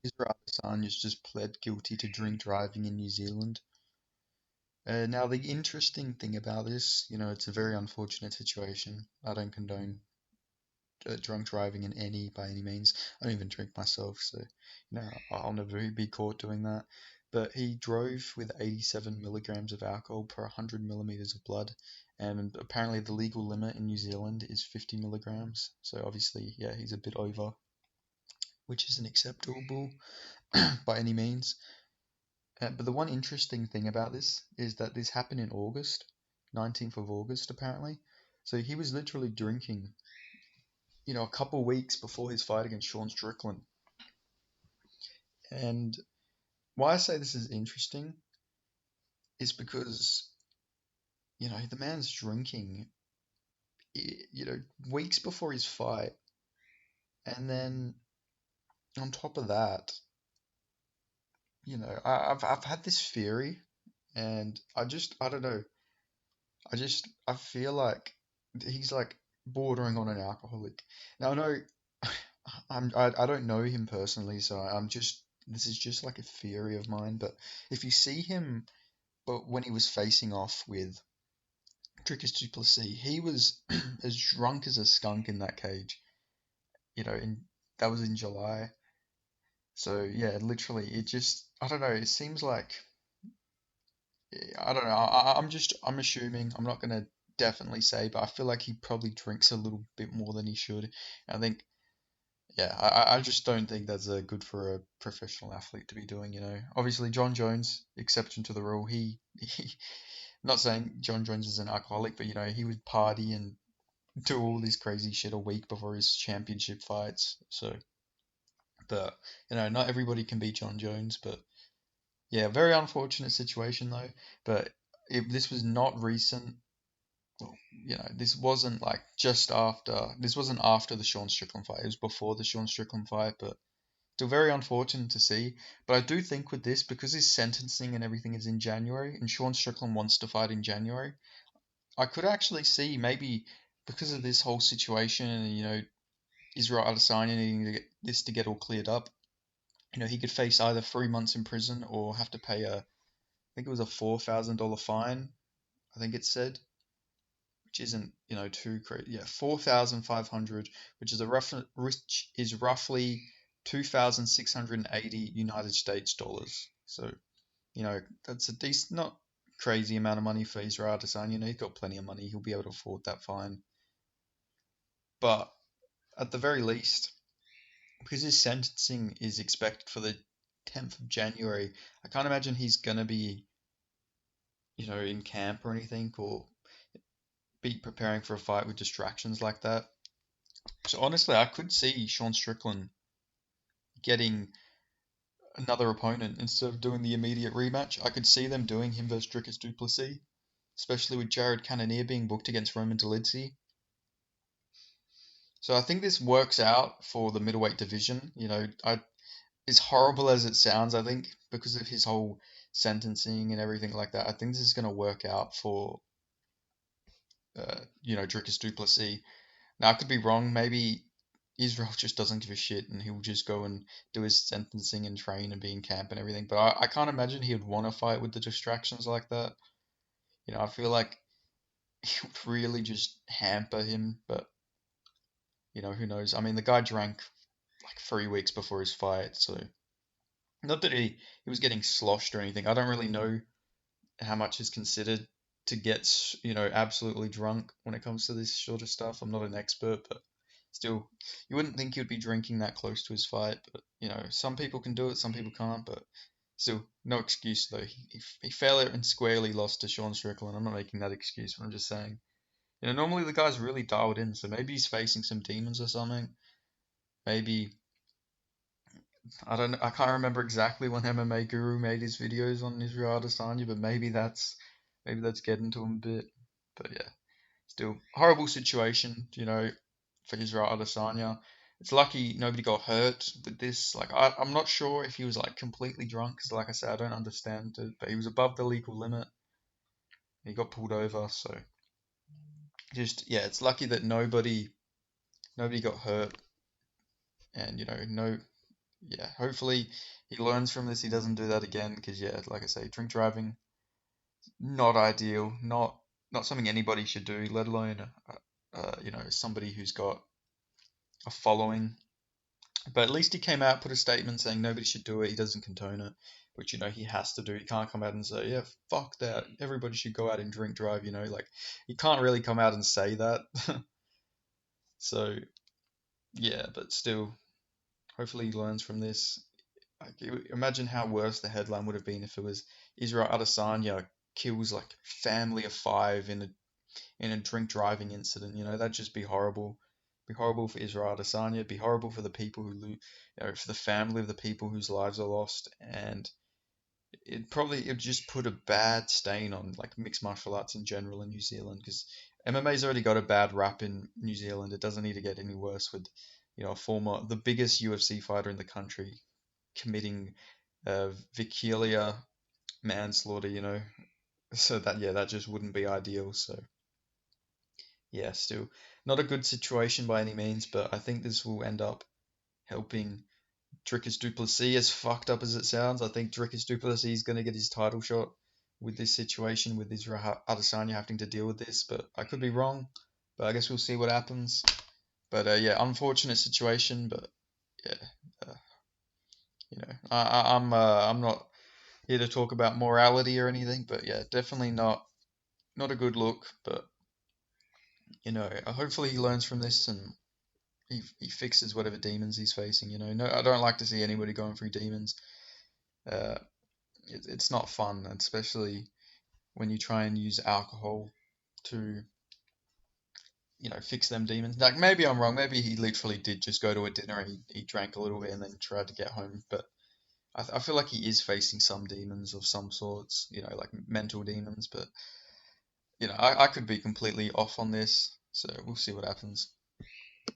Israel Adesanya's just pled guilty to drink driving in New Zealand. Now, the interesting thing about this, it's a very unfortunate situation. I don't condone drunk driving by any means. I don't even drink myself, so I'll never be caught doing that. But he drove with 87 milligrams of alcohol per 100 millimeters of blood, and apparently the legal limit in New Zealand is 50 milligrams. So obviously, yeah, he's a bit over, which isn't acceptable by any means. But the one interesting thing about this is that this happened in August, 19th of August, apparently. So he was literally drinking, a couple weeks before his fight against Sean Strickland. And why I say this is interesting is because, the man's drinking, weeks before his fight. And then on top of that, I've had this theory, and I don't know. I feel like he's like bordering on an alcoholic. Now I know I don't know him personally, so this is just like a theory of mine. But if you see him, but when he was facing off with Dricus du Plessis, he was as drunk as a skunk in that cage. In that was in July. So yeah, literally, I don't know. It seems like I don't know. I'm assuming. I'm not gonna definitely say, but I feel like he probably drinks a little bit more than he should. I think, yeah, I just don't think that's good for a professional athlete to be doing. Obviously John Jones, exception to the rule. He not saying John Jones is an alcoholic, but he would party and do all this crazy shit a week before his championship fights. So, but not everybody can be John Jones, but. Yeah, very unfortunate situation though. But if this was not recent, well, this wasn't like just after. This wasn't after the Sean Strickland fight. It was before the Sean Strickland fight. But still very unfortunate to see. But I do think with this, because his sentencing and everything is in January, and Sean Strickland wants to fight in January, I could actually see maybe because of this whole situation and Israel Adesanya needing to get this to get all cleared up. He could face either 3 months in prison or have to pay think it was a $4,000 fine. I think it said, which isn't too crazy. Yeah, 4,500, which is roughly 2,680 United States dollars. So that's a decent, not crazy amount of money for Israel Adesanya. He's got plenty of money. He'll be able to afford that fine. But at the very least, because his sentencing is expected for the 10th of January, I can't imagine he's gonna be in camp or anything, or be preparing for a fight with distractions like that. So honestly, I could see Sean Strickland getting another opponent instead of doing the immediate rematch. I could see them doing him versus Dricus du Plessis, especially with Jared Cannonier being booked against Roman Dolidze. So I think this works out for the middleweight division. As horrible as it sounds, I think because of his whole sentencing and everything like that, I think this is going to work out for Dricus du Plessis. Now, I could be wrong. Maybe Israel just doesn't give a shit and he'll just go and do his sentencing and train and be in camp and everything. But I can't imagine he would want to fight with the distractions like that. I feel like it would really just hamper him. But, who knows? I mean, the guy drank like 3 weeks before his fight. So, not that he was getting sloshed or anything. I don't really know how much is considered to get, absolutely drunk when it comes to this sort of stuff. I'm not an expert, but still, you wouldn't think he would be drinking that close to his fight. But, some people can do it, some people can't. But still, no excuse, though. He fairly and squarely lost to Sean Strickland. I'm not making that excuse, but I'm just saying. Normally the guy's really dialed in, so maybe he's facing some demons or something. Maybe, I don't know, I can't remember exactly when MMA Guru made his videos on Israel Adesanya, but maybe that's getting to him a bit. But yeah, still horrible situation, for Israel Adesanya. It's lucky nobody got hurt with this. Like I'm not sure if he was like completely drunk, because like I said, I don't understand it, but he was above the legal limit. He got pulled over, so just yeah, it's lucky that nobody got hurt, and no yeah, hopefully he learns from this. He doesn't do that again. Because yeah, like I say, drink driving not ideal. Not something anybody should do. Let alone somebody who's got a following. But at least he came out, put a statement saying nobody should do it. He doesn't condone it, which he has to do. He can't come out and say, yeah, fuck that. Everybody should go out and drink drive. Like he can't really come out and say that. So yeah, but still, hopefully he learns from this. Like, imagine how worse the headline would have been if it was Israel Adesanya kills like family of five in a drink driving incident. That'd just be horrible. Be horrible for Israel Adesanya. Be horrible for the people who lose, for the family of the people whose lives are lost, and it'd just put a bad stain on like mixed martial arts in general in New Zealand because MMA's already got a bad rap in New Zealand. It doesn't need to get any worse with the biggest UFC fighter in the country committing vehicular manslaughter. So that just wouldn't be ideal. So yeah, still not a good situation by any means, but I think this will end up helping Dricus du Plessis, as fucked up as it sounds. I think Dricus du Plessis is going to get his title shot with this situation, with Israel Adesanya having to deal with this, but I could be wrong. But I guess we'll see what happens. But yeah, unfortunate situation, but yeah, uh, I'm not here to talk about morality or anything, but yeah, definitely not a good look. But hopefully he learns from this and he fixes whatever demons he's facing. No, I don't like to see anybody going through demons. Uh, it's not fun, especially when you try and use alcohol to fix them demons. Like maybe I'm wrong. Maybe he literally did just go to a dinner and he drank a little bit and then tried to get home. But I feel like he is facing some demons of some sorts. Like mental demons. But I could be completely off on this. So we'll see what happens.